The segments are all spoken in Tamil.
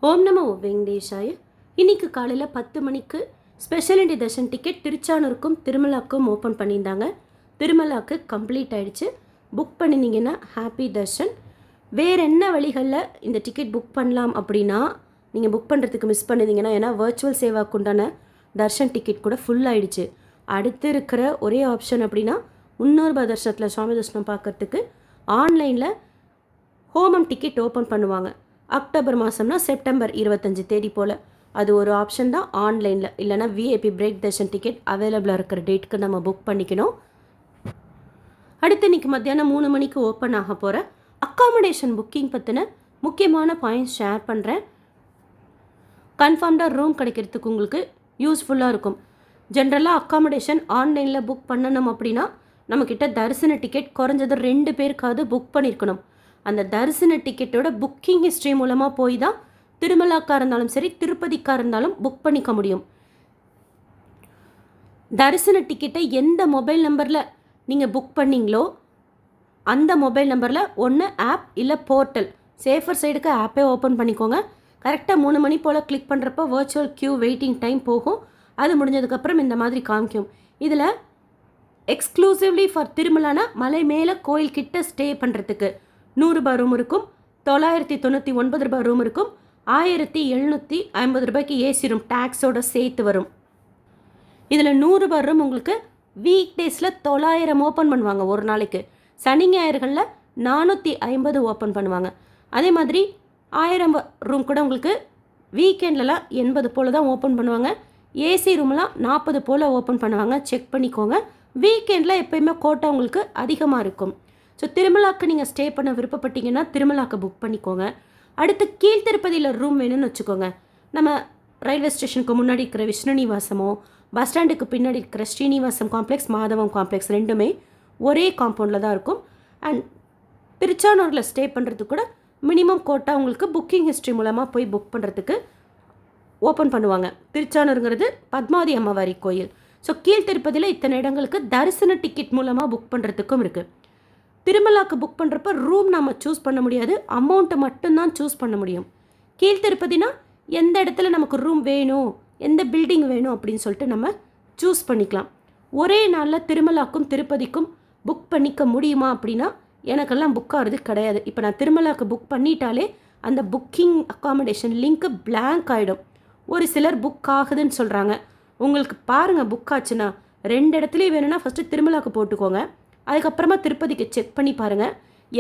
ஓம் நமோ வெங்கடேஷாய. இன்னைக்கு காலையில் 10 மணிக்கு ஸ்பெஷல் இண்டி தர்ஷன் டிக்கெட் திருச்சானூருக்கும் திருமலாக்கும் ஓப்பன் பண்ணியிருந்தாங்க. திருமலாக்கு கம்ப்ளீட் ஆகிடுச்சு. புக் பண்ணியிருந்தீங்கன்னா ஹாப்பி தர்ஷன். வேறு என்ன வழிகளில் இந்த டிக்கெட் புக் பண்ணலாம் அப்படின்னா, நீங்கள் புக் பண்ணுறதுக்கு மிஸ் பண்ணியிருந்தீங்கன்னா, ஏன்னா வர்ச்சுவல் சேவாக்கு உண்டான தர்ஷன் டிக்கெட் கூட ஃபுல் ஆகிடுச்சு. அடுத்து இருக்கிற ஒரே ஆப்ஷன் அப்படின்னா, முன்னூறுபா தர்ஷனத்தில் சுவாமி தர்ஷனம் பார்க்குறதுக்கு ஆன்லைனில் ஹோமம் டிக்கெட் ஓப்பன் பண்ணுவாங்க. அக்டோபர் மாதம்னா செப்டம்பர் 25 தேதி போல். அது ஒரு ஆப்ஷன் தான் ஆன்லைனில். இல்லைனா விஐபி பிரேக் தர்ஷன் டிக்கெட் அவைலபிளாக இருக்கிற டேட்டுக்கு நம்ம புக் பண்ணிக்கணும். அடுத்து இன்றைக்கி மத்தியானம் 3 மணிக்கு ஓப்பன் ஆக போகிற அக்காமடேஷன் புக்கிங் பற்றின முக்கியமான பாயிண்ட்ஸ் ஷேர் பண்ணுறேன். கன்ஃபார்ம்டாக ரூம் கிடைக்கிறதுக்கு உங்களுக்கு யூஸ்ஃபுல்லாக இருக்கும். ஜென்ரலாக அக்காமடேஷன் ஆன்லைனில் புக் பண்ணணும் அப்படின்னா நம்மக்கிட்ட தரிசன டிக்கெட் குறைஞ்சது 2 பேருக்காவது புக் பண்ணியிருக்கணும். அந்த தரிசன டிக்கெட்டோட புக்கிங் ஹிஸ்ட்ரி மூலமாக போய் தான் திருமலாக்கா இருந்தாலும் சரி திருப்பதிக்கா இருந்தாலும் புக் பண்ணிக்க முடியும். தரிசன டிக்கெட்டை எந்த மொபைல் நம்பரில் நீங்கள் புக் பண்ணிங்களோ அந்த மொபைல் நம்பரில் ஒன்று ஆப் இல்லை போர்ட்டல், சேஃபர் சைடுக்கு ஆப்பே ஓப்பன் பண்ணிக்கோங்க. கரெக்டாக 3 மணி போல் கிளிக் பண்ணுறப்போ வர்ச்சுவல் க்யூ வெயிட்டிங் டைம் போகும். அது முடிஞ்சதுக்கப்புறம் இந்த மாதிரி காமிக்கும். இதில் எக்ஸ்க்ளூசிவ்லி ஃபார் திருமலானா மலை மேலே கோயில்கிட்ட ஸ்டே பண்ணுறதுக்கு 100 ரூபாய் ரூம் இருக்கும், 999 ரூபாய் ரூம் இருக்கும், 1750 ரூபாய்க்கு ஏசி ரூம் டேக்ஸோட சேர்த்து வரும். இதில் 100 ரூபாய் ரூம் உங்களுக்கு வீக் டேஸில் 900 ஓப்பன் பண்ணுவாங்க ஒரு நாளைக்கு. சனி ஞாயிறுகளில் 450 ஓப்பன் பண்ணுவாங்க. அதே மாதிரி 1000 ரூம் கூட உங்களுக்கு வீக்கெண்ட்லலாம் 80 போல் தான் ஓப்பன் பண்ணுவாங்க. ஏசி ரூம்லாம் 40 போல் ஓப்பன் பண்ணுவாங்க. செக் பண்ணிக்கோங்க. வீக்கெண்டில் எப்போயுமே கோட்டா உங்களுக்கு அதிகமாக இருக்கும். ஸோ திருமலாக்கு நீங்கள் ஸ்டே பண்ண விருப்பப்பட்டீங்கன்னா திருமலாக்கு புக் பண்ணிக்கோங்க. அடுத்து கீழ்த்திருப்பதியில் ரூம் வேணும்னு வச்சுக்கோங்க. நம்ம ரயில்வே ஸ்டேஷனுக்கு முன்னாடி இருக்கிற விஷ்ணு நிவாசமோ பஸ் ஸ்டாண்டுக்கு பின்னாடி இருக்கிற ஸ்ரீனிவாசம் காம்ப்ளெக்ஸ் மாதவம் காம்ப்ளெக்ஸ் ரெண்டுமே ஒரே காம்பவுண்டில் தான் இருக்கும். அண்ட் திருச்சானூரில் ஸ்டே பண்ணுறதுக்கு கூட மினிமம் கோட்டா உங்களுக்கு புக்கிங் ஹிஸ்ட்ரி மூலமாக போய் புக் பண்ணுறதுக்கு ஓப்பன் பண்ணுவாங்க. திருச்சானூருங்கிறது பத்மாவதி அம்மாவாரி கோயில். ஸோ கீழ்த்திருப்பதியில் இத்தனை இடங்களுக்கு தரிசன டிக்கெட் மூலமாக புக் பண்ணுறதுக்கும் இருக்குது. திருமலாக்கு புக் பண்ணுறப்ப ரூம் நம்ம சூஸ் பண்ண முடியாது, அமௌண்ட்டை மட்டும்தான் சூஸ் பண்ண முடியும். கீழ்த்திருப்பதினா எந்த இடத்துல நமக்கு ரூம் வேணும், எந்த பில்டிங் வேணும் அப்படின்னு சொல்லிட்டு நம்ம சூஸ் பண்ணிக்கலாம். ஒரே நாளில் திருமலாக்கும் திருப்பதிக்கும் புக் பண்ணிக்க முடியுமா அப்படின்னா எனக்கெல்லாம் புக் ஆகிறது கிடையாது. இப்போ நான் திருமலாக்கு புக் பண்ணிட்டாலே அந்த புக்கிங் அக்காமடேஷன் லிங்க்கு பிளாங்க் ஆகிடும். ஒரு சிலர் புக் ஆகுதுன்னு சொல்கிறாங்க. உங்களுக்கு பாருங்கள், புக் ஆச்சுன்னா 2 இடத்துலையும் வேணும்னா ஃபஸ்ட்டு திருமலாக்கு போட்டுக்கோங்க. அதுக்கப்புறமா திருப்பதிக்கு செக் பண்ணி பாருங்கள்.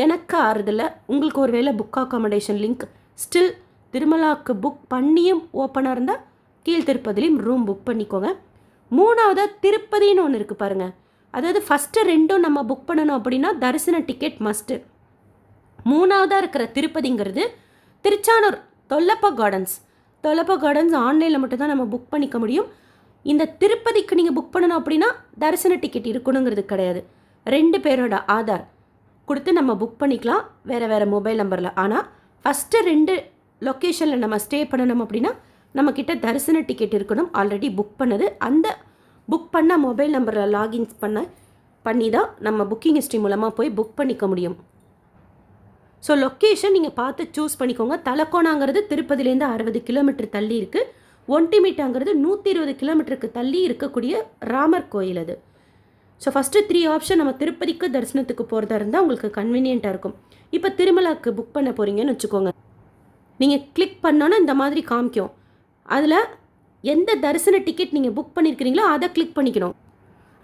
எனக்கு ஆறுதில்லை. உங்களுக்கு ஒரு வேளை புக் அக்காமடேஷன் லிங்க் ஸ்டில் திருமலாக்கு புக் பண்ணியும் ஓப்பனாக இருந்தால் கீழ் திருப்பதிலையும் ரூம் புக் பண்ணிக்கோங்க. 3ஆவதாக திருப்பதின்னு ஒன்று இருக்குது பாருங்கள். அதாவது ஃபஸ்ட்டு 2ம் நம்ம புக் பண்ணணும் அப்படின்னா தரிசன டிக்கெட் மஸ்ட்டு. 3ஆவதாக இருக்கிற திருப்பதிங்கிறது திருச்சானூர் தொல்லப்பா கார்டன்ஸ் ஆன்லைனில் மட்டும்தான் நம்ம புக் பண்ணிக்க முடியும். இந்த திருப்பதிக்கு நீங்கள் புக் பண்ணணும் அப்படின்னா தரிசன டிக்கெட் இருக்கணுங்கிறது கிடையாது. 2 பேரோட ஆதார் கொடுத்து நம்ம புக் பண்ணிக்கலாம் வேறு மொபைல் நம்பரில். ஆனால் ஃபஸ்ட்டு 2 லொக்கேஷனில் நம்ம ஸ்டே பண்ணணும் அப்படின்னா நம்மக்கிட்ட தரிசன டிக்கெட் இருக்கணும் ஆல்ரெடி புக் பண்ணது. அந்த புக் பண்ண மொபைல் நம்பரில் லாகின் பண்ணி தான் நம்ம புக்கிங் ஹிஸ்ட்ரி மூலமாக போய் புக் பண்ணிக்க முடியும். ஸோ லொக்கேஷன் நீங்கள் பார்த்து சூஸ் பண்ணிக்கோங்க. தலக்கோணாங்கிறது திருப்பதிலேருந்து 60 கிலோமீட்டர் தள்ளி இருக்குது. ஒண்டிமிட்டாங்கிறது 120 கிலோமீட்டருக்கு தள்ளி இருக்கக்கூடிய ராமர் கோயில் அது. ஸோ ஃபஸ்ட்டு 3 ஆப்ஷன் நம்ம திருப்பதிக்கு தரிசனத்துக்கு போகிறதா இருந்தால் உங்களுக்கு கன்வீனியண்ட்டாக இருக்கும். இப்போ திருமலாக்கு புக் பண்ண போகிறீங்கன்னு வச்சுக்கோங்க. நீங்கள் கிளிக் பண்ணோன்னா இந்த மாதிரி காமிக்கும். அதில் எந்த தரிசன டிக்கெட் நீங்கள் புக் பண்ணியிருக்கிறீங்களோ அதை கிளிக் பண்ணிக்கணும்.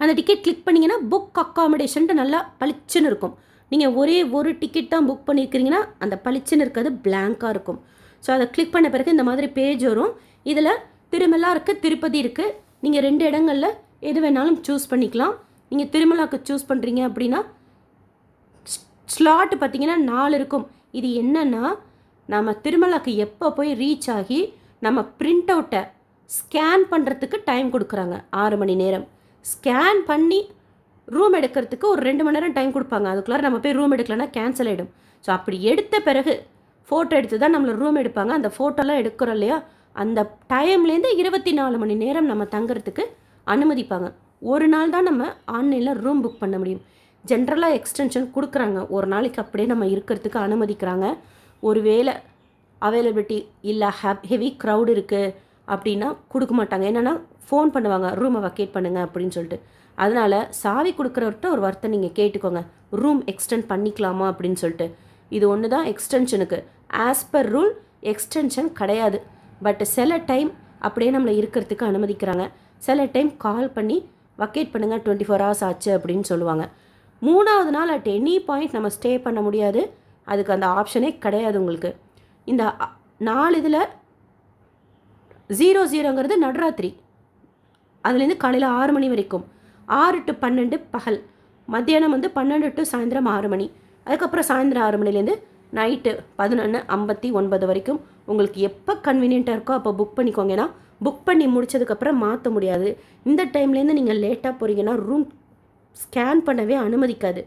அந்த டிக்கெட் கிளிக் பண்ணிங்கன்னா புக் அக்காமடேஷன்ட்டு நல்லா பளிச்சுன்னு இருக்கும். நீங்கள் ஒரே ஒரு டிக்கெட் தான் புக் பண்ணியிருக்கிறீங்கன்னா அந்த பளிச்சுன்னு இருக்கிறது பிளாங்காக இருக்கும். ஸோ அதை கிளிக் பண்ண பிறகு இந்த மாதிரி பேஜ் வரும். இதில் திருமலா இருக்குது, திருப்பதி இருக்குது. நீங்கள் 2 இடங்களில் எது வேணாலும் சூஸ் பண்ணிக்கலாம். நீங்கள் திருமலாக்கு சூஸ் பண்ணுறீங்க அப்படின்னா ஸ்லாட்டு பார்த்தீங்கன்னா 4 இருக்கும். இது என்னென்னா நம்ம திருமலாக்கு எப்போ போய் ரீச் ஆகி நம்ம பிரிண்ட் அவுட்டை ஸ்கேன் பண்ணுறதுக்கு டைம் கொடுக்குறாங்க 6 மணி நேரம். ஸ்கேன் பண்ணி ரூம் எடுக்கிறதுக்கு ஒரு 2 மணி நேரம் டைம் கொடுப்பாங்க. அதுக்குள்ளார நம்ம போய் ரூம் எடுக்கலைன்னா கேன்சல் ஆகிடும். ஸோ அப்படி எடுத்த பிறகு ஃபோட்டோ எடுத்து தான் நம்மளை ரூம் எடுப்பாங்க. அந்த ஃபோட்டோலாம் எடுக்கிறோம் இல்லையா, அந்த டைம்லேருந்து 24 மணி நேரம் நம்ம தங்குறதுக்கு அனுமதிப்பாங்க. ஒரு நாள் தான் நம்ம ஆன்லைனில் ரூம் புக் பண்ண முடியும். ஜென்ரலாக எக்ஸ்டென்ஷன் கொடுக்குறாங்க. ஒரு நாளைக்கு அப்படியே நம்ம இருக்கிறதுக்கு அனுமதிக்கிறாங்க. ஒரு வேளை அவைலபிலிட்டி இல்லை, ஹெவி க்ரௌட் இருக்குது அப்படின்னா கொடுக்க மாட்டாங்க. என்னென்னா ஃபோன் பண்ணுவாங்க, ரூமை வக்கேட் பண்ணுங்கள் அப்படின்னு சொல்லிட்டு. அதனால் சாவி கொடுக்குறவர்கிட்ட ஒரு வார்த்தை நீங்கள் கேட்டுக்கோங்க, ரூம் எக்ஸ்டெண்ட் பண்ணிக்கலாமா அப்படின்னு சொல்லிட்டு. இது ஒன்று தான் எக்ஸ்டென்ஷனுக்கு. ஆஸ் பர் ரூல் எக்ஸ்டென்ஷன் கிடையாது. பட் சில டைம் அப்படியே நம்மளை இருக்கிறதுக்கு அனுமதிக்கிறாங்க. சில டைம் கால் பண்ணி வக்கேட் பண்ணுங்கள் 24 hours ஆச்சு அப்படின்னு சொல்லுவாங்க. 3வது நாள் அட் எனி பாயிண்ட் நம்ம ஸ்டே பண்ண முடியாது. அதுக்கு அந்த ஆப்ஷனே கிடையாது உங்களுக்கு. இந்த 4 இதில் 00ங்கிறது நடுராத்திரி, அதுலேருந்து காலையில் 6 மணி வரைக்கும், 6 to 12 பகல், மத்தியானம் 12 to சாயந்தரம் 6 மணி, அதுக்கப்புறம் சாயந்தரம் 6 மணிலேருந்து நைட்டு 11:59 வரைக்கும் உங்களுக்கு எப்போ கன்வீனியண்ட்டாக இருக்கோ அப்போ புக் பண்ணிக்கோங்க. ஏன்னா புக் பண்ணி முடித்ததுக்கப்புறம் மாற்ற முடியாது. இந்த டைம்லேருந்து நீங்கள் லேட்டாக போகிறீங்கன்னா ரூம் ஸ்கேன் பண்ணவே அனுமதிக்காது.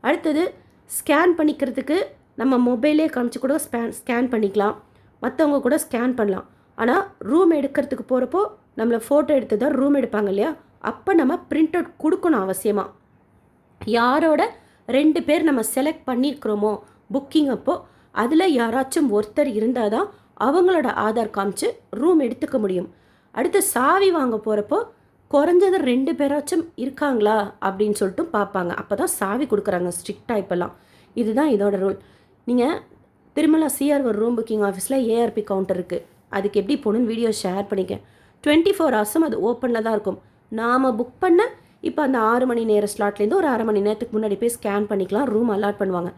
அடுத்தது ஸ்கேன் பண்ணிக்கிறதுக்கு நம்ம மொபைலே காமிச்சு கூட ஸ்கேன் பண்ணிக்கலாம், மற்றவங்க கூட ஸ்கேன் பண்ணலாம். ஆனால் ரூம் எடுக்கிறதுக்கு போகிறப்போ நம்மளை ஃபோட்டோ எடுத்து தான் ரூம் எடுப்பாங்க இல்லையா, அப்போ நம்ம பிரிண்ட் அவுட் கொடுக்கணும் அவசியமாக. யாரோட 2 பேர் நம்ம செலக்ட் பண்ணியிருக்கிறோமோ புக்கிங் அப்போது அதில் யாராச்சும் ஒருத்தர் இருந்தால் தான் அவங்களோட ஆதார் காமிச்சு ரூம் எடுத்துக்க முடியும். அடுத்து சாவி வாங்க போகிறப்போ குறைஞ்சது 2 பேராச்சும் இருக்காங்களா அப்படின்னு சொல்லிட்டு பார்ப்பாங்க. அப்போ தான் சாவி கொடுக்குறாங்க ஸ்ட்ரிக்டாக இப்போல்லாம். இதுதான் இதோட ரூல். நீங்கள் திருமலா சிஆர் ஒரு ரூம் புக்கிங் ஆஃபீஸில் ஏஆர்பி கவுண்டர் இருக்குது. அதுக்கு எப்படி போகணுன்னு வீடியோ ஷேர் பண்ணிக்கேன். 24 hours அது ஓப்பனில் தான் இருக்கும். நாம் புக் பண்ண இப்போ அந்த 6 மணி நேர ஸ்லாட்லேருந்து ஒரு 1/2 மணி நேரத்துக்கு முன்னாடி போய் ஸ்கேன் பண்ணிக்கலாம். ரூம் அலாட் பண்ணுவாங்க.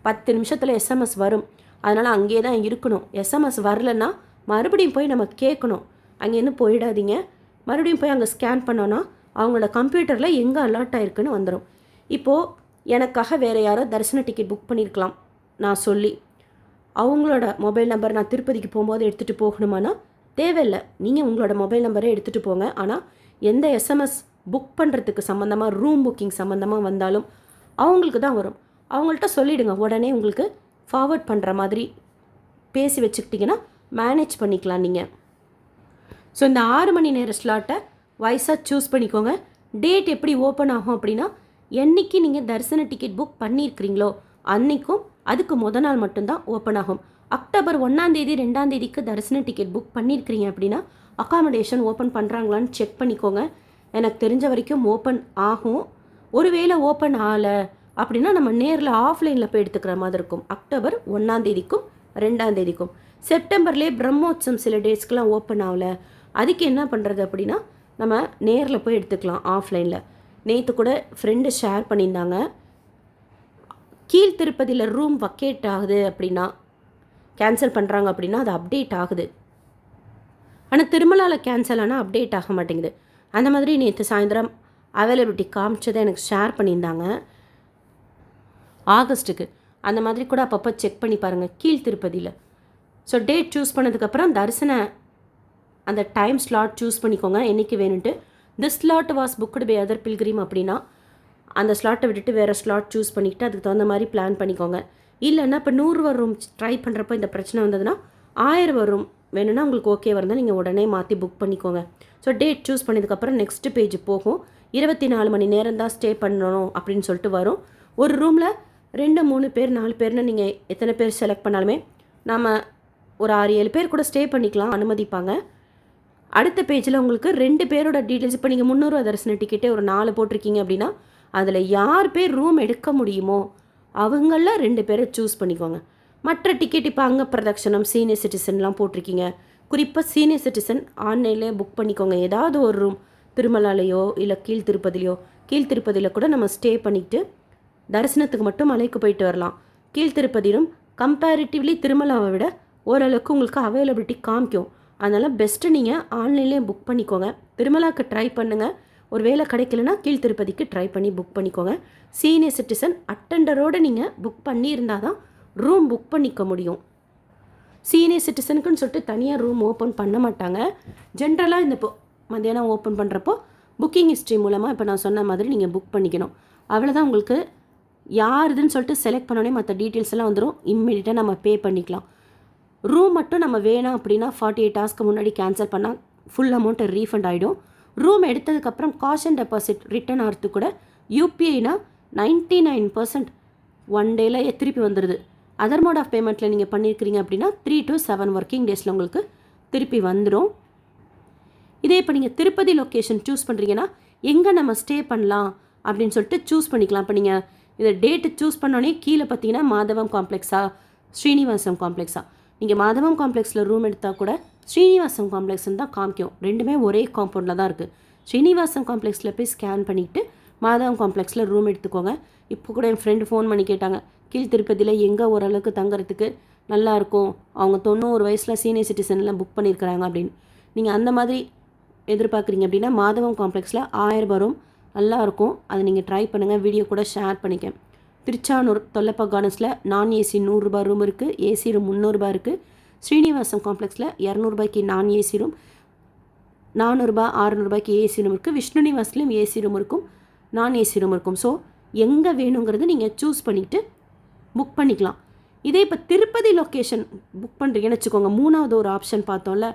10 நிமிஷத்தில் எஸ்எம்எஸ் வரும். அதனால் அங்கேயே தான் இருக்கணும். எஸ்எம்எஸ் வரலன்னா மறுபடியும் போய் நம்ம கேட்கணும். அங்கேருந்து போயிடாதீங்க. மறுபடியும் போய் அங்கே ஸ்கேன் பண்ணோன்னா அவங்களோட கம்ப்யூட்டரில் எங்கே அலாட் ஆகிருக்குன்னு வந்துடும். இப்போது எனக்காக வேறு யாரோ தரிசன டிக்கெட் புக் பண்ணியிருக்கலாம் நான் சொல்லி, அவங்களோட மொபைல் நம்பர் நான் திருப்பதிக்கு போகும்போது எடுத்துகிட்டு போகணுமானா தேவையில்லை. நீங்கள் உங்களோட மொபைல் நம்பரே எடுத்துகிட்டு போங்க. ஆனால் எந்த எஸ்எம்எஸ் புக் பண்ணுறதுக்கு சம்மந்தமாக, ரூம் புக்கிங் சம்மந்தமாக வந்தாலும் அவங்களுக்கு தான் வரும். அவங்கள்ட்ட சொல்லிவிடுங்க, உடனே உங்களுக்கு ஃபார்வர்ட் பண்ணுற மாதிரி பேசி வச்சுக்கிட்டிங்கன்னா மேனேஜ் பண்ணிக்கலாம் நீங்கள். ஸோ இந்த 6 மணி நேர ஸ்லாட்டை வைஸாக சூஸ் பண்ணிக்கோங்க. டேட் எப்படி ஓப்பன் ஆகும் அப்படின்னா, என்றைக்கு நீங்கள் தரிசன டிக்கெட் புக் பண்ணியிருக்கிறீங்களோ அன்றைக்கும் அதுக்கு நாள் மட்டும்தான் ஓப்பன் ஆகும். அக்டோபர் 1 2 தேதிக்கு தரிசன டிக்கெட் புக் பண்ணியிருக்கிறீங்க அப்படின்னா அகாமடேஷன் ஓப்பன் பண்ணுறாங்களான்னு செக் பண்ணிக்கோங்க. எனக்கு தெரிஞ்ச வரைக்கும் ஓப்பன் ஆகும். ஒருவேளை ஓப்பன் ஆகலை அப்படின்னா நம்ம நேரில் ஆஃப்லைனில் போய் எடுத்துக்கிற மாதிரி இருக்கும். அக்டோபர் 1 தேதிக்கும் 2 தேதிக்கும். செப்டம்பர்லேயே பிரம்மோத்சவம் சில டேட்ஸ்க்கெலாம் ஓப்பன் ஆகலை. அதுக்கு என்ன பண்ணுறது அப்படின்னா நம்ம நேரில் போய் எடுத்துக்கலாம் ஆஃப்லைனில். நேற்று கூட ஃப்ரெண்டு ஷேர் பண்ணியிருந்தாங்க, கீழ் திருப்பதியில் ரூம் வக்கேட் ஆகுது அப்படின்னா, கேன்சல் பண்ணுறாங்க அப்படின்னா அது அப்டேட் ஆகுது. ஆனால் திருமலாவில் கேன்சல் ஆனால் அப்டேட் ஆக மாட்டேங்குது. அந்த மாதிரி நேற்று சாயந்தரம் அவைலபிலிட்டி காமிச்சதை எனக்கு ஷேர் பண்ணியிருந்தாங்க ஆகஸ்ட்டுக்கு. அந்த மாதிரி கூட அப்பப்போ செக் பண்ணி பாருங்கள் கீழ் திருப்பதியில். ஸோ டேட் சூஸ் பண்ணதுக்கப்புறம் தரிசன அந்த டைம் ஸ்லாட் சூஸ் பண்ணிக்கோங்க என்றைக்கு வேணுன்ட்டு. This slot was booked by other pilgrim அப்படின்னா அந்த ஸ்லாட்டை விட்டுட்டு வேறு ஸ்லாட் சூஸ் பண்ணிக்கிட்டு அதுக்கு தகுந்த மாதிரி பிளான் பண்ணிக்கோங்க. இல்லைன்னா இப்போ 100 ரூம் ட்ரை பண்ணுறப்போ இந்த பிரச்சனை வந்ததுன்னா 1000 ரூம் வேணும்னா உங்களுக்கு ஓகே இருந்தால் நீங்கள் உடனே மாற்றி புக் பண்ணிக்கோங்க. ஸோ டேட் சூஸ் பண்ணதுக்கப்புறம் நெக்ஸ்ட் பேஜ் போகும். 24 மணி நேரம் தான் ஸ்டே பண்ணணும் அப்படின்னு சொல்லிட்டு வரும். ஒரு ரூமில் 2 3 பேர் 4 பேர்னு நீங்கள் எத்தனை பேர் செலக்ட் பண்ணாலுமே நம்ம ஒரு 6-7 பேர் கூட ஸ்டே பண்ணிக்கலாம், அனுமதிப்பாங்க. அடுத்த பேஜில் உங்களுக்கு 2 பேரோட டீட்டெயில்ஸ். இப்போ நீங்கள் 300 தரிசன டிக்கெட்டே ஒரு 4 போட்டிருக்கீங்க அப்படின்னா அதில் யார் பேர் ரூம் எடுக்க முடியுமோ அவங்கள 2 பேரை சூஸ் பண்ணிக்கோங்க. மற்ற டிக்கெட் இப்போ அங்கே பிரதட்சணம் சீனியர் சிட்டிசன்லாம் போட்டிருக்கீங்க. குறிப்பாக சீனியர் சிட்டிசன் ஆன்லைன்லேயே புக் பண்ணிக்கோங்க. ஏதாவது ஒரு ரூம் திருமலாலையோ இல்லை கீழ் திருப்பதியில் கூட நம்ம ஸ்டே பண்ணிவிட்டு தரிசனத்துக்கு மட்டும் மலைக்கு போயிட்டு வரலாம். கீழ் திருப்பதியிலும் கம்பேரிட்டிவ்லி திருமலாவை விட ஓரளவுக்கு உங்களுக்கு அவைலபிலிட்டி காமிக்கும். அதனால் பெஸ்ட்டு நீங்கள் ஆன்லைன்லேயே புக் பண்ணிக்கோங்க. திருமலாவுக்கு ட்ரை பண்ணுங்கள். ஒரு வேளை கிடைக்கலனா கீழ் திருப்பதிக்கு ட்ரை பண்ணி புக் பண்ணிக்கோங்க. சீனியர் சிட்டிசன் அட்டெண்டரோடு நீங்கள் புக் பண்ணியிருந்தால் தான் ரூம் புக் பண்ணிக்க முடியும். சீனியர் சிட்டிசனுக்குன்னு சொல்லிட்டு தனியாக ரூம் ஓப்பன் பண்ண மாட்டாங்க. ஜென்ரலாக இந்த மத்தியானம் ஓப்பன் பண்ணுறப்போ புக்கிங் ஹிஸ்ட்ரி மூலமாக இப்போ நான் சொன்ன மாதிரி நீங்கள் புக் பண்ணிக்கணும். அவ்வளோதான். உங்களுக்கு யாருதுன்னு சொல்லிட்டு செலக்ட் பண்ணோடனே மற்ற டீட்டெயில்ஸ் எல்லாம் வந்துடும். இம்மிடியட்டாக நம்ம பே பண்ணிக்கலாம். ரூம் மட்டும் நம்ம வேணாம் அப்படின்னா 48 hours முன்னாடி கேன்சல் பண்ணால் ஃபுல் அமௌண்ட்டு ரீஃபண்ட் ஆகிடும். ரூம் எடுத்ததுக்கப்புறம் காஷன் டெபாசிட் ரிட்டர்ன் ஆகிறதுக்கு கூட யூபிஐனா 99% 1 டேல திருப்பி வந்துடுது. அதர் மோட் ஆஃப் பேமெண்ட்டில் நீங்கள் பண்ணியிருக்கிறீங்க அப்படின்னா 3 to 7 ஒர்க்கிங் டேஸில் உங்களுக்கு திருப்பி வந்துடும். இதே இப்போ நீங்கள் திருப்பதி லொக்கேஷன் சூஸ் பண்ணுறீங்கன்னா எங்கே நம்ம ஸ்டே பண்ணலாம் அப்படின்னு சொல்லிட்டு சூஸ் பண்ணிக்கலாம். இப்போ நீங்கள் இதை டேட்டு சூஸ் பண்ணோன்னே கீழே பார்த்தீங்கன்னா மாதவம் காம்ப்ளெக்ஸா ஸ்ரீனிவாசம் காம்ப்ளெக்ஸா, நீங்கள் மாதவம் காம்ப்ளெக்ஸில் ரூம் எடுத்தால் கூட ஸ்ரீனிவாசம் காம்ப்ளெக்ஸ்ன்னு தான் காமிக்கும். ரெண்டுமே ஒரே காம்பவுண்டில் தான் இருக்குது. ஸ்ரீனிவாசம் காம்ப்ளெக்ஸில் போய் ஸ்கேன் பண்ணிவிட்டு மாதவம் காம்ப்ளெக்ஸில் ரூம் எடுத்துக்கோங்க. இப்போ கூட என் ஃப்ரெண்டு ஃபோன் பண்ணி கேட்டாங்க, கீழ் திருப்பதியில் எங்கே ஓரளவுக்கு தங்குறதுக்கு நல்லாயிருக்கும், அவங்க 90 வயசில் சீனியர் சிட்டிசன்லாம் புக் பண்ணியிருக்கிறாங்க அப்படின்னு. நீங்கள் அந்த மாதிரி எதிர்பார்க்குறீங்க அப்படின்னா மாதவம் காம்ப்ளெக்ஸில் 1000 வரும், நல்லாயிருக்கும். அதை நீங்கள் ட்ரை பண்ணுங்கள். வீடியோ கூட ஷேர் பண்ணிக்கேன். திருச்சானூர் தொல்லப்பா கார்டன்ஸில் நான் ஏசி 100 ரூபாய் ரூம் இருக்குது, ஏசி ரூம் 300 ரூபாய் இருக்குது. ஸ்ரீனிவாசம் காம்ப்ளெக்ஸில் 200 ரூபாய்க்கு நான் ஏசி ரூம், 400 ரூபாய் 600 ரூபாய்க்கு ஏசி ரூம் இருக்குது. விஷ்ணு நிவாஸ்லேயும் ஏசி ரூம் இருக்கும், நான் ஏசி ரூம் இருக்கும். ஸோ எங்கே வேணுங்கிறது நீங்கள் சூஸ் பண்ணிவிட்டு புக் பண்ணிக்கலாம். இதே இப்போ திருப்பதி லொக்கேஷன் புக் பண்ணுறீங்கன்னு வச்சுக்கோங்க, 3வது ஒரு ஆப்ஷன் பார்த்தோம்ல,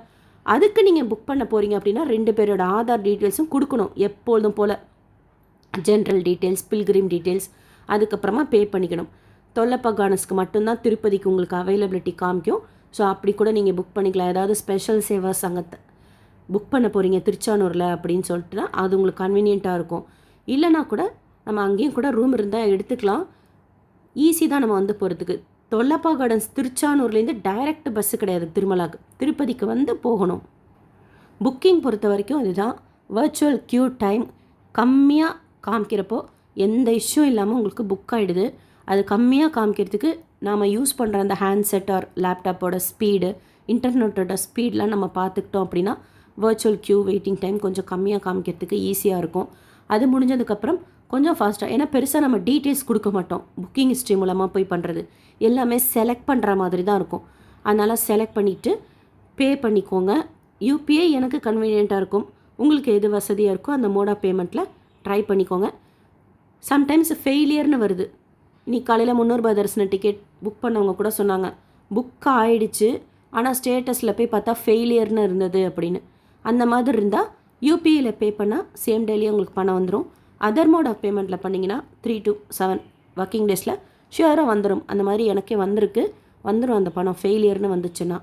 அதுக்கு நீங்கள் புக் பண்ண போகிறீங்க அப்படின்னா 2 பேரோட ஆதார் டீட்டெயில்ஸும் கொடுக்கணும். எப்பொழுதும் போல் ஜென்ரல் டீட்டெயில்ஸ், பில்கிரிம் டீட்டெயில்ஸ், அதுக்கப்புறமா பே பண்ணிக்கணும். தொல்லப்பா கார்டன்ஸ்க்கு மட்டும்தான் திருப்பதிக்கு உங்களுக்கு அவைலபிலிட்டி காமிக்கும். ஸோ அப்படி கூட நீங்கள் புக் பண்ணிக்கலாம். ஏதாவது ஸ்பெஷல் சேவாஸ் அங்கே புக் பண்ண போகிறீங்க திருச்சானூரில் அப்படின்னு சொல்லிட்டுனா அது உங்களுக்கு கன்வீனியண்ட்டாக இருக்கும். இல்லைனா கூட நம்ம அங்கேயும் கூட ரூம் இருந்தால் எடுத்துக்கலாம். ஈஸி தான் நம்ம வந்து போகிறதுக்கு. தொல்லப்பா கார்டன்ஸ் திருச்சானூர்லேருந்து டைரக்ட் பஸ்ஸு கிடையாது திருமலாக்கு, திருப்பதிக்கு வந்து போகணும். புக்கிங் பொறுத்த வரைக்கும் அதுதான். வர்ச்சுவல் க்யூ டைம் கம்மியாக காமிக்கிறப்போ எந்த இஷ்யூ இல்லாமல் உங்களுக்கு புக் ஆகிடுது. அது கம்மியாக காமிக்கிறதுக்கு நாம் யூஸ் பண்ணுற அந்த ஹேண்ட்செட் ஆர் லேப்டாப்போட ஸ்பீடு, இன்டர்நெட்டோட ஸ்பீட்லாம் நம்ம பார்த்துக்கிட்டோம் அப்படின்னா வர்ச்சுவல் க்யூ வெயிட்டிங் டைம் கொஞ்சம் கம்மியாக காமிக்கிறதுக்கு ஈஸியாக இருக்கும். அது முடிஞ்சதுக்கப்புறம் கொஞ்சம் ஃபாஸ்ட்டாக, ஏன்னா பெருசாக நம்ம டீட்டெயில்ஸ் கொடுக்க மாட்டோம். புக்கிங் ஹிஸ்ட்ரி மூலமாக போய் பண்ணுறது எல்லாமே செலக்ட் பண்ணுற மாதிரி தான் இருக்கும். அதனால் செலக்ட் பண்ணிவிட்டு பே பண்ணிக்கோங்க. யூபிஐ எனக்கு கன்வீனியண்ட்டாக இருக்கும். உங்களுக்கு எது வசதியாக இருக்கோ அந்த மோட் ஆஃப் பேமெண்ட்டில் ட்ரை பண்ணிக்கோங்க. சம்டைம்ஸ் ஃபெயிலியர்னு வருது. இன்னைக்கு காலையில் 300 ரூபாய் தரிசன டிக்கெட் புக் பண்ணவங்க கூட சொன்னாங்க, புக் ஆகிடுச்சு ஆனால் ஸ்டேட்டஸில் போய் பார்த்தா ஃபெயிலியர்னு இருந்தது அப்படின்னு. அந்த மாதிரி இருந்தால் யூபிஐயில் பே பண்ணால் சேம் டேலேயே உங்களுக்கு பணம் வந்துடும். அதர் மோட் ஆஃப் பேமெண்ட்டில் பண்ணிங்கன்னா 3 to 7 ஒர்க்கிங் டேஸில் ஷியராக வந்துடும். அந்த மாதிரி எனக்கே வந்துடும் அந்த பணம் ஃபெயிலியர்னு வந்துச்சுன்னா.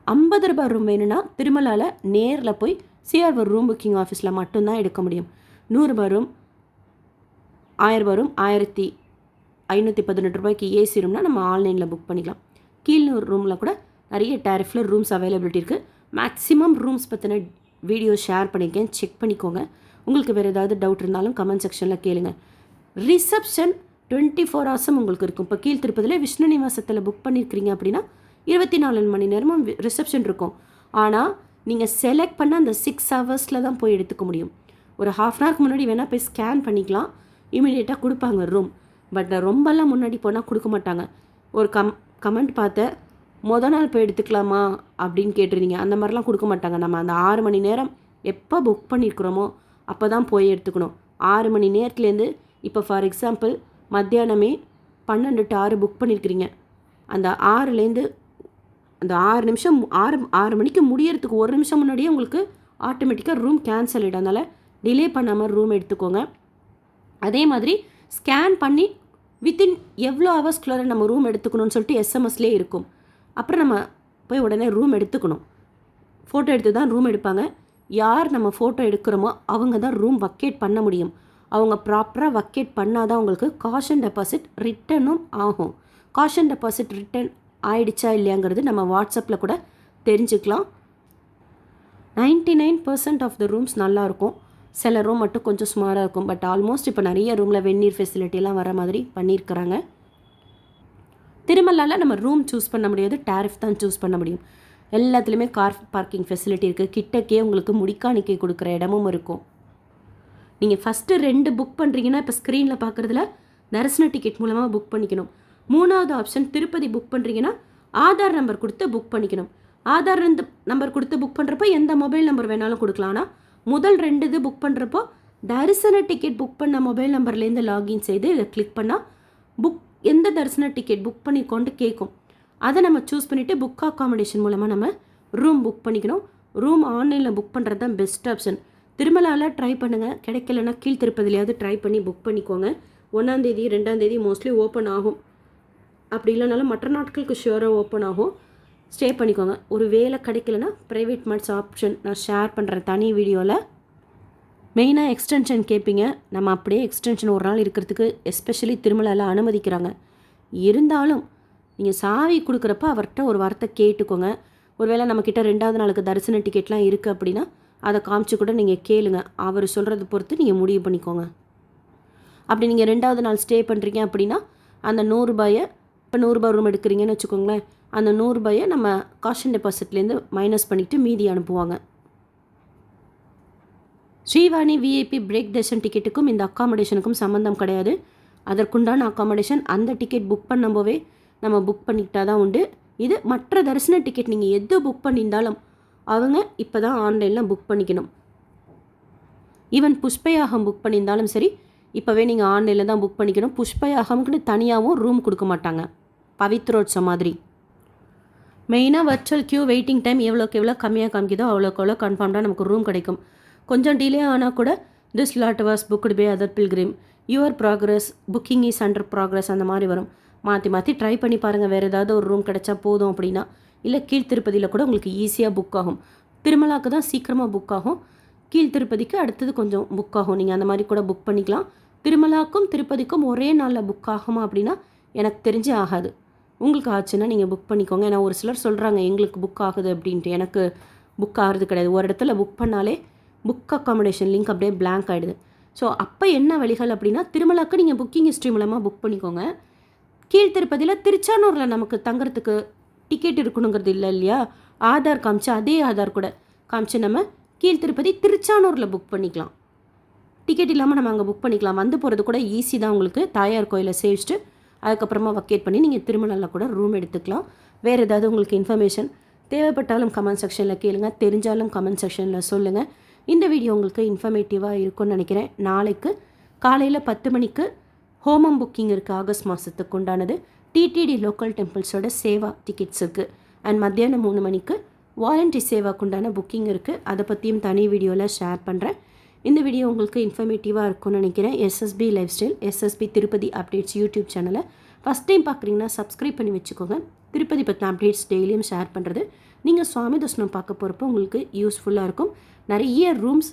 50 ரூபாய் ரூம் வேணும்னா திருமலாவில் நேரில் போய் சிஆர்வர் ரூம் புக்கிங் ஆஃபீஸில் மட்டும்தான் எடுக்க முடியும். 100 ரூபாய் ரூம், 1000 ரூபாய் ரூம், 1518 ரூபாய்க்கு ஏசி ரூம்னா நம்ம ஆன்லைனில் புக் பண்ணிக்கலாம். கீழ்நூர் ரூமில் கூட நிறைய டேரிஃபில் ரூம்ஸ் அவைலபிலிட்டி இருக்குது. மேக்ஸிமம் ரூம்ஸ் பற்றின வீடியோ ஷேர் பண்ணியிருக்கேன், செக் பண்ணிக்கோங்க. உங்களுக்கு வேறு ஏதாவது டவுட் இருந்தாலும் கமெண்ட் செக்ஷனில் கேளுங்க. ரிசப்ஷன் 24 ஹவர்ஸும் உங்களுக்கு இருக்கும். இப்போ கீழ் திருப்பதியில் விஷ்ணு நிவாசத்தில் புக் பண்ணியிருக்கிறீங்க அப்படின்னா 24 மணி நேரமும் ரிசப்ஷன் இருக்கும். ஆனால் நீங்கள் செலக்ட் பண்ண அந்த 6 ஹவர்ஸில் தான் போய் எடுத்துக்க முடியும். ஒரு ஹாஃப் அன் ஹவருக்கு முன்னாடி வேணால் போய் ஸ்கேன் பண்ணிக்கலாம், இமீடியட்டாக கொடுப்பாங்க ரூம். பட் ரொம்பலாம் முன்னாடி போனால் கொடுக்க மாட்டாங்க. ஒரு கமெண்ட் பார்த்தேன், நாள் போய் எடுத்துக்கலாமா அப்படின்னு கேட்டிருந்தீங்க. அந்த மாதிரிலாம் கொடுக்க மாட்டாங்க. நம்ம அந்த 6 மணி நேரம் எப்போ புக் பண்ணியிருக்கிறோமோ அப்போ தான் போய் எடுத்துக்கணும். 6 மணி நேரத்துலேருந்து இப்போ ஃபார் எக்ஸாம்பிள் மத்தியானமே 12 to 6 புக் பண்ணியிருக்கிறீங்க. அந்த 6லேருந்து அந்த 6 நிமிஷம் 6 மணிக்கு முடியறதுக்கு 1 நிமிஷம் முன்னாடியே உங்களுக்கு ஆட்டோமேட்டிக்காக ரூம் கேன்சல் ஆகிடும். அதனால் டிலே பண்ணாமல் ரூம் எடுத்துக்கோங்க. அதே மாதிரி ஸ்கேன் பண்ணி வித்தின் எவ்வளோ ஹவர்ஸ்குள்ளார நம்ம ரூம் எடுத்துக்கணும்னு சொல்லிட்டு எஸ்எம்எஸ்லேயே இருக்கும். அப்புறம் நம்ம போய் உடனே ரூம் எடுத்துக்கணும். ஃபோட்டோ எடுத்து தான் ரூம் எடுப்பாங்க. யார் நம்ம ஃபோட்டோ எடுக்கிறோமோ அவங்க தான் ரூம் வக்கேட் பண்ண முடியும். அவங்க ப்ராப்பராக வக்கேட் பண்ணால் தான் உங்களுக்கு காஷன் டெபாசிட் ரிட்டனும் ஆகும். காஷன் டெபாசிட் ரிட்டன் ஆயிடுச்சா இல்லையாங்கிறது நம்ம வாட்ஸ்அப்பில் கூட தெரிஞ்சுக்கலாம். 99% ஆஃப் த ரூம்ஸ் நல்லாயிருக்கும். சில ரூம் மட்டும் கொஞ்சம் சுமாராக இருக்கும். பட் ஆல்மோஸ்ட் இப்போ நிறைய ரூமில் வெந்நீர் ஃபெசிலிட்டிலாம் வர மாதிரி பண்ணியிருக்கிறாங்க. திருமலாவில் நம்ம ரூம் சூஸ் பண்ண முடியாது, டேரிஃப் தான் சூஸ் பண்ண முடியும். எல்லாத்துலேயுமே கார் பார்க்கிங் ஃபெசிலிட்டி இருக்குது. கிட்டக்கே உங்களுக்கு முடிக்காணிக்கை கொடுக்குற இடமும் இருக்கும். நீங்கள் ஃபஸ்ட்டு 2 புக் பண்ணுறீங்கன்னா இப்போ ஸ்க்ரீனில் பார்க்குறதுல தரிசன டிக்கெட் மூலமாக புக் பண்ணிக்கணும். 3வது ஆப்ஷன் திருப்பதி புக் பண்ணுறீங்கன்னா ஆதார் நம்பர் கொடுத்து புக் பண்ணிக்கணும். ஆதார் நம்பர் கொடுத்து புக் பண்ணுறப்போ எந்த மொபைல் நம்பர் வேணாலும் கொடுக்கலாம். ஆனால் முதல் 2 இது புக் பண்ணுறப்போ தரிசன டிக்கெட் புக் பண்ண மொபைல் நம்பர்லேருந்து லாகின் செய்து இதை கிளிக் பண்ணால் புக் எந்த தரிசன டிக்கெட் புக் பண்ணிக்கொண்டு கேட்கும். அதை நம்ம சூஸ் பண்ணிவிட்டு புக் அக்காமடேஷன் மூலமாக நம்ம ரூம் புக் பண்ணிக்கணும். ரூம் ஆன்லைனில் புக் பண்ணுறது தான் பெஸ்ட் ஆப்ஷன். திருமலாவில் ட்ரை பண்ணுங்கள், கிடைக்கலன்னா கீழ் திருப்பதிலையாவது ட்ரை பண்ணி புக் பண்ணிக்கோங்க. 1ஆம் தேதி 2ஆம் தேதி மோஸ்ட்லி ஓப்பன் ஆகும். அப்படி இல்லைனாலும் மற்ற நாட்களுக்கு ஷியோராக ஓப்பன் ஆகும். ஸ்டே பண்ணிக்கோங்க. ஒரு வேலை கிடைக்கலனா ப்ரைவேட் மேட்ஸ் ஆப்ஷன் நான் ஷேர் பண்ணுறேன் தனி வீடியோவில். மெயினாக எக்ஸ்டென்ஷன் கேட்பீங்க. நம்ம அப்படியே எக்ஸ்டென்ஷன் ஒரு நாள் இருக்கிறதுக்கு எஸ்பெஷலி திருமலாவில் அனுமதிக்கிறாங்க. இருந்தாலும் நீங்கள் சாவி கொடுக்குறப்ப அவர்கிட்ட ஒரு வார்த்தை கேட்டுக்கோங்க. ஒருவேளை நம்மக்கிட்ட 2வது நாளுக்கு தரிசன டிக்கெட்லாம் இருக்குது அப்படின்னா அதை காமிச்சு கூட நீங்கள் கேளுங்க. அவர் சொல்கிறத பொறுத்து நீங்கள் முடிவு பண்ணிக்கோங்க. அப்படி நீங்கள் 2வது நாள் ஸ்டே பண்ணுறீங்க அப்படின்னா அந்த 100 ரூபாயை, இப்போ 100 ரூபாய் ரூம் எடுக்கிறீங்கன்னு வச்சுக்கோங்களேன், அந்த 100 ரூபாயை நம்ம காஷன் டெபாசிட்லேருந்து மைனஸ் பண்ணிவிட்டு மீதி அனுப்புவாங்க. ஸ்ரீவாணி விஐபி பிரேக் தர்ஷன் டிக்கெட்டுக்கும் இந்த அக்காமடேஷனுக்கும் சம்மந்தம் கிடையாது. அதற்குண்டான அக்காமடேஷன் அந்த டிக்கெட் புக் பண்ணும்போதே நம்ம புக் பண்ணிக்கிட்டா தான் உண்டு. இது மற்ற தரிசன டிக்கெட் நீங்கள் எது புக் பண்ணியிருந்தாலும் அவங்க இப்போ தான் ஆன்லைனில் புக் பண்ணிக்கணும். ஈவன் புஷ்பயாகம் புக் பண்ணியிருந்தாலும் சரி, இப்போவே நீங்கள் ஆன்லைனில் தான் புக் பண்ணிக்கணும். புஷ்பயாகம்னு தனியாகவும் ரூம் கொடுக்க மாட்டாங்க, பவித்ரோட்சம் மாதிரி. மெயினாக வர்ச்சுவல் க்யூ வெயிட்டிங் டைம் எவ்வளோக்கு எவ்வளோ கம்மியாக காமிக்குதோ அவ்வளோக்கு எவ்வளோ கன்ஃபார்ம்டாக நமக்கு ரூம் கிடைக்கும். கொஞ்சம் டிலே ஆனால் கூட this lot was booked by other pilgrim, your progress, booking is under progress அந்த மாதிரி வரும். மாற்றி மாற்றி ட்ரை பண்ணி பாருங்கள். வேறு ஏதாவது ஒரு ரூம் கிடைச்சா போதும் அப்படின்னா. இல்லை கீழ் திருப்பதியில் கூட உங்களுக்கு ஈஸியாக புக் ஆகும். திருமலாவுக்கு தான் சீக்கிரமாக புக் ஆகும், கீழ் திருப்பதிக்கு அடுத்தது கொஞ்சம் புக் ஆகும். நீங்கள் அந்த மாதிரி கூட புக் பண்ணிக்கலாம். திருமலாவுக்கும் திருப்பதிக்கும் ஒரே நாளில் புக் ஆகுமா அப்படின்னா எனக்கு தெரிஞ்சு ஆகாது. உங்களுக்கு ஆச்சுன்னா நீங்கள் புக் பண்ணிக்கோங்க. ஏன்னா ஒரு சிலர் சொல்கிறாங்க எங்களுக்கு புக் ஆகுது அப்படின்ட்டு. எனக்கு புக் ஆகிறது கிடையாது. ஒரு இடத்துல புக் பண்ணாலே புக் அக்காமடேஷன் லிங்க் அப்படியே பிளாங்க் ஆகிடுது. ஸோ அப்போ என்ன வழிகள் அப்படின்னா, திருமலாவுக்கு நீங்கள் புக்கிங் ஹிஸ்ட்ரி மூலமாக புக் பண்ணிக்கோங்க. கீழ் திருப்பதியில் திருச்சானூரில் நமக்கு தங்குறதுக்கு டிக்கெட் இருக்கணுங்கிறது இல்லை இல்லையா, ஆதார் காமிச்சு அதே ஆதார் கூட காமிச்சு நம்ம கீழ் திருப்பதி திருச்சானூரில் புக் பண்ணிக்கலாம். டிக்கெட் இல்லாமல் நம்ம அங்கே புக் பண்ணிக்கலாம். வந்து போகிறது கூட ஈஸி தான் உங்களுக்கு. தாயார் கோயிலை சேவிச்சுட்டு அதுக்கப்புறமா வக்கேட் பண்ணி நீங்கள் திருமலாவில் கூட ரூம் எடுத்துக்கலாம். வேறு ஏதாவது உங்களுக்கு இன்ஃபர்மேஷன் தேவைப்பட்டாலும் கமெண்ட் செக்ஷனில் கேளுங்க, தெரிஞ்சாலும் கமெண்ட் செக்ஷனில் சொல்லுங்கள். இந்த வீடியோ உங்களுக்கு இன்ஃபர்மேட்டிவாக இருக்கும்னு நினைக்கிறேன். நாளைக்கு காலையில் 10 மணிக்கு ஹோமம் புக்கிங் இருக்குது. ஆகஸ்ட் மாதத்துக்கு உண்டானது. டிடிடி லோக்கல் டெம்பிள்ஸோட சேவா டிக்கெட்ஸ் இருக்குது. அண்ட் மத்தியானம் 3 மணிக்கு வாலண்டி சேவாக்கு உண்டான புக்கிங் இருக்குது. அதை பற்றியும் தனி வீடியோவில் ஷேர் பண்ணுறேன். இந்த வீடியோ உங்களுக்கு இன்ஃபர்மேட்டிவாக இருக்கும்னு நினைக்கிறேன். SSP life style, SSP Tirupati updates YouTube சேனலை ஃபஸ்ட் டைம் பார்க்குறீங்கன்னா சப்ஸ்கிரைப் பண்ணி வச்சுக்கோங்க. திருப்பதி பற்றின அப்டேட்ஸ் டெய்லியும் ஷேர் பண்ணுறது நீங்கள் சுவாமி தர்ஷனம் பார்க்க போகிறப்போ உங்களுக்கு யூஸ்ஃபுல்லாக இருக்கும். நிறைய ரூம்ஸ்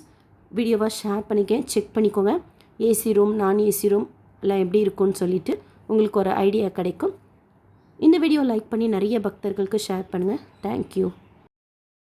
வீடியோவாக ஷேர் பண்ணிக்கேன், செக் பண்ணிக்கோங்க. ஏசி ரூம், நான் ஏசி ரூம் எல்லாம் எப்படி இருக்கும்னு சொல்லிவிட்டு உங்களுக்கு ஒரு ஐடியா கிடைக்கும். இந்த வீடியோ லைக் பண்ணி நிறைய பக்தர்களுக்கு ஷேர் பண்ணுங்கள். தேங்க்யூ.